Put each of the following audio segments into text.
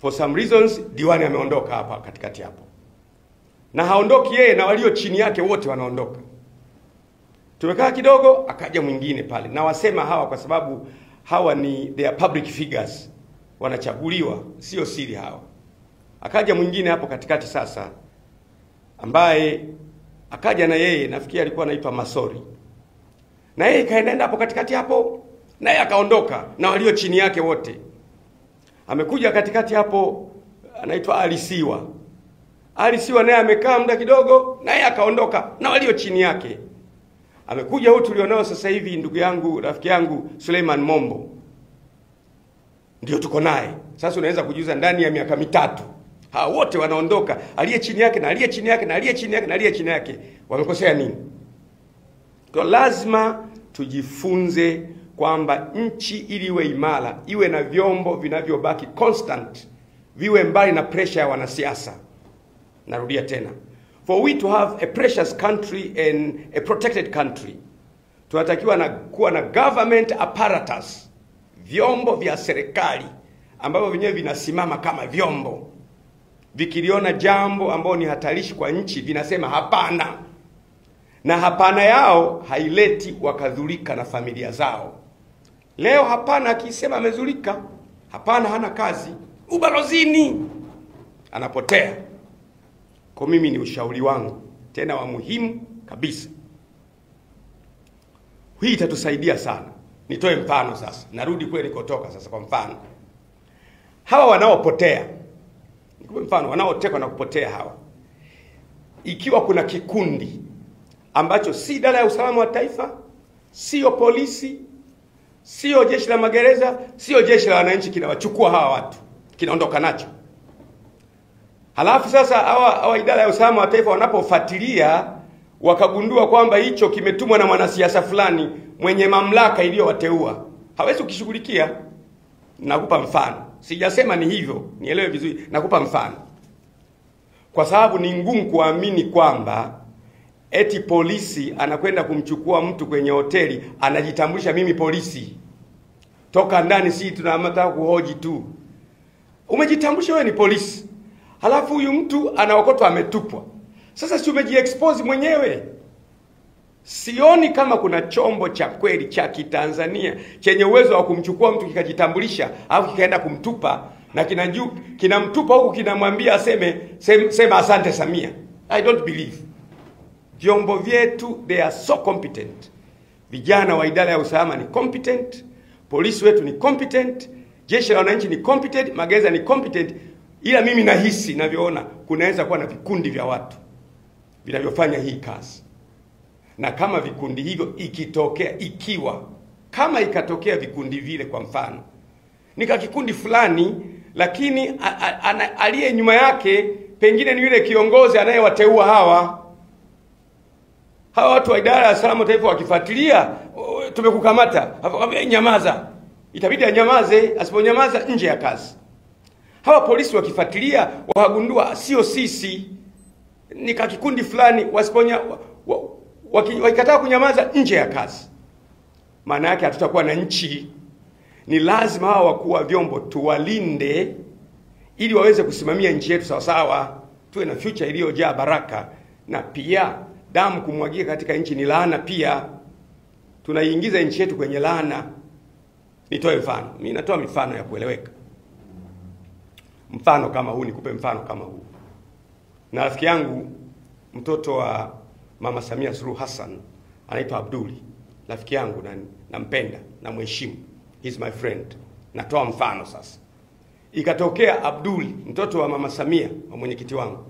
For some reasons diwani ameondoka hapa katikati hapo. Na haondoki yeye, na walio chini yake wote wanaondoka. Tumekaa kidogo, akaja mwingine pale. Na wasema hawa kwa sababu hawa they are public figures. Wanachaguliwa, sio siri hawa. Akaja mwingine hapo katikati sasa, ambaye akaja na yeye, nafikiri alikuwa anaitwa Masori. Na yeye kaenda hapo katikati hapo, na yeye akaondoka na walio chini yake wote. Amekuja katikati hapo, anaitwa Alisiwa. Alisiwa naye amekaa muda kidogo, na yeye akaondoka na walio chini yake. Amekuja huyu tulionao sasa hivi, ndugu yangu, rafiki yangu Suleiman Mombo. Ndio tuko naye. Sasa unaweza kujiuliza, ndani ya miaka mitatu hao wote wanaondoka, aliye chini yake na aliye chini yake na aliye chini yake na aliye chini yake, wamekosea nini? Kwa lazima tujifunze kwamba nchi ili iwe imara, iwe na vyombo vinavyobaki constant, viwe mbali na pressure ya wanasiasa. Narudia tena. For we to have a precious country and a protected country, tunatakiwa kuwa na government apparatus, vyombo vya serikali ambavyo wenyewe vinasimama kama vyombo. Vikiliona jambo ambalo ni hatarishi kwa nchi, vinasema hapana. Na hapana yao haileti wakadhulika na familia zao. Leo hapana akisema amezulika, hapana hana kazi, ubalozini anapotea. Kwa mimi ni ushauri wangu, tena wa muhimu kabisa. Hii itatusaidia sana. Nitoe mfano sasa. Narudi kule nilikotoka sasa. Kwa mfano, hawa wanaopotea, nikupe mfano, wanaotekwa na kupotea hawa. Ikiwa kuna kikundi ambacho si idara ya usalama wa taifa, sio polisi, sio jeshi la magereza, sio jeshi la wananchi, kinawachukua hawa watu, kinaondoka nacho. Halafu sasa hawa idara ya usalama wa taifa wanapofuatilia, wakagundua kwamba hicho kimetumwa na mwanasiasa fulani mwenye mamlaka iliyowateua, hawezi kukishughulikia. Nakupa mfano. Sijasema ni hivyo, nielewe vizuri. Nakupa mfano. Kwa sababu ni ngumu kuamini kwamba eti polisi anakwenda kumchukua mtu kwenye hoteli, anajitambulisha mimi polisi. Toka ndani, si tunataka kuhoji tu. Umejitambulisha wewe ni polisi. Halafu huyu mtu anaokotwa ametupwa. Sasa si umejiexpose mwenyewe? Sioni kama kuna chombo cha kweli cha Kitanzania chenye uwezo wa kumchukua mtu kikajitambulisha au kikaenda kumtupa na kinamtupa huku kinamwambia sema asante Samia. I don't believe. Vyombo vyetu they are so competent. Vijana wa idara ya usalama ni competent, polisi wetu ni competent, jeshi la wananchi ni competent, magereza ni competent. Ila mimi nahisi navyoona kunaweza kuwa na vikundi vya watu vinavyofanya hii kazi. Na kama vikundi hivyo ikatokea vikundi vile, kwa mfano nika kikundi fulani, lakini aliye nyuma yake pengine ni yule kiongozi anayewateua hawa watu wa idara ya usalama taifa, wakifuatilia tumekukamata, nyamaza, itabidi anyamaze. Asiponyamaza, nje ya kazi. Hawa polisi wakifuatilia, wakagundua sio sisi, nika kikundi fulani, wakikataa kunyamaza, nje ya kazi. Maana yake hatutakuwa na nchi. Ni lazima hawa wakuu wa vyombo tuwalinde ili waweze kusimamia nchi yetu sawa sawa, tuwe na future iliyojaa baraka. Na pia damu kumwagia katika nchi ni laana pia. Tunaiingiza nchi yetu kwenye laana. Nitoe mfano. Mimi natoa mifano ya kueleweka. Mfano kama huu, nikupe mfano kama huu. Na rafiki yangu mtoto wa Mama Samia Suluhu Hassan anaitwa Abduli. Rafiki yangu nampenda na mheshimu. He's my friend. Natoa mfano sasa. Ikatokea Abduli, mtoto wa Mama Samia, wa mwenyekiti wangu.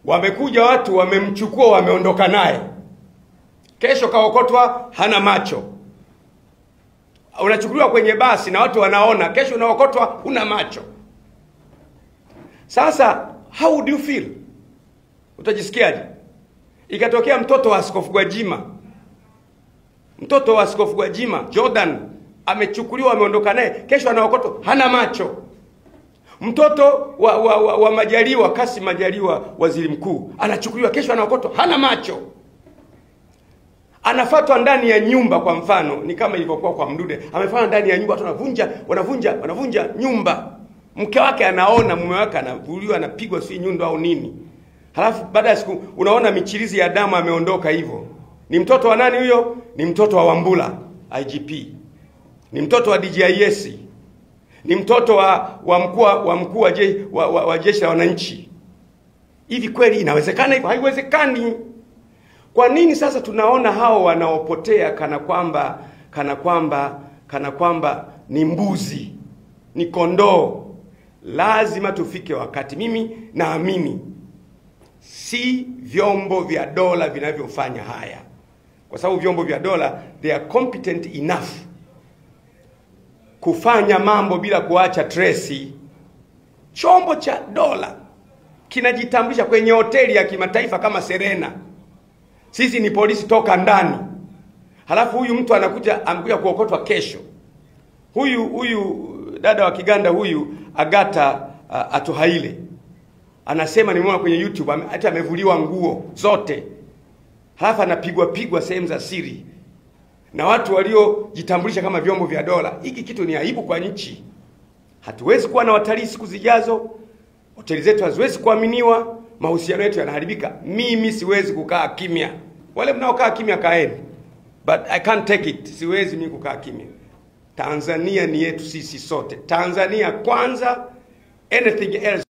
Wamekuja watu wamemchukua, wameondoka naye. Kesho kaokotwa hana macho. Unachukuliwa kwenye basi na watu wanaona, kesho unaokotwa huna macho. Sasa how do you feel? Utajisikiaje? Ikatokea mtoto wa Askofu Gwajima. Mtoto wa Askofu Gwajima, Jordan, amechukuliwa, ameondoka naye, kesho anaokotwa hana macho. Mtoto wa Majaliwa, Kassim Majaliwa, waziri mkuu, anachukuliwa, kesho anaokotwa hana macho. Anafuatwa ndani ya nyumba, kwa mfano, ni kama ilivyokuwa kwa Mdude. Amefuatwa ndani ya nyumba, watu wanavunja nyumba. Mke wake anaona mume wake anavuliwa, anapigwa si nyundo au nini. Halafu baada ya siku unaona michirizi ya damu ameondoka hivyo. Ni mtoto wa nani huyo? Ni mtoto wa Wambura IGP. Ni mtoto wa DJIS. Ni mtoto wa mkuu wa jeshi la wananchi. Hivi kweli inawezekana hivyo? Haiwezekani. Kwa nini sasa tunaona hao wanaopotea kana kwamba ni mbuzi, ni kondoo? Lazima tufike wakati, mimi naamini si vyombo vya dola vinavyofanya haya, kwa sababu vyombo vya dola they are competent enough kufanya mambo bila kuacha trace. Chombo cha dola kinajitambulisha kwenye hoteli ya kimataifa kama Serena, sisi ni polisi toka ndani. Halafu huyu mtu anakuja kuokotwa kesho. Huyu dada wa Kiganda huyu Agata Atuhaire anasema, nimeona kwenye YouTube, hata amevuliwa nguo zote. Halafu anapigwa sehemu za siri na watu waliojitambulisha kama vyombo vya dola. Hiki kitu ni aibu kwa nchi. Hatuwezi kuwa na watalii siku zijazo. Hoteli zetu haziwezi kuaminiwa, mahusiano yetu yanaharibika. Mimi siwezi kukaa kimya. Wale mnaokaa kimya kaeni. But I can't take it. Siwezi mimi kukaa kimya. Tanzania ni yetu sisi sote. Tanzania kwanza, anything else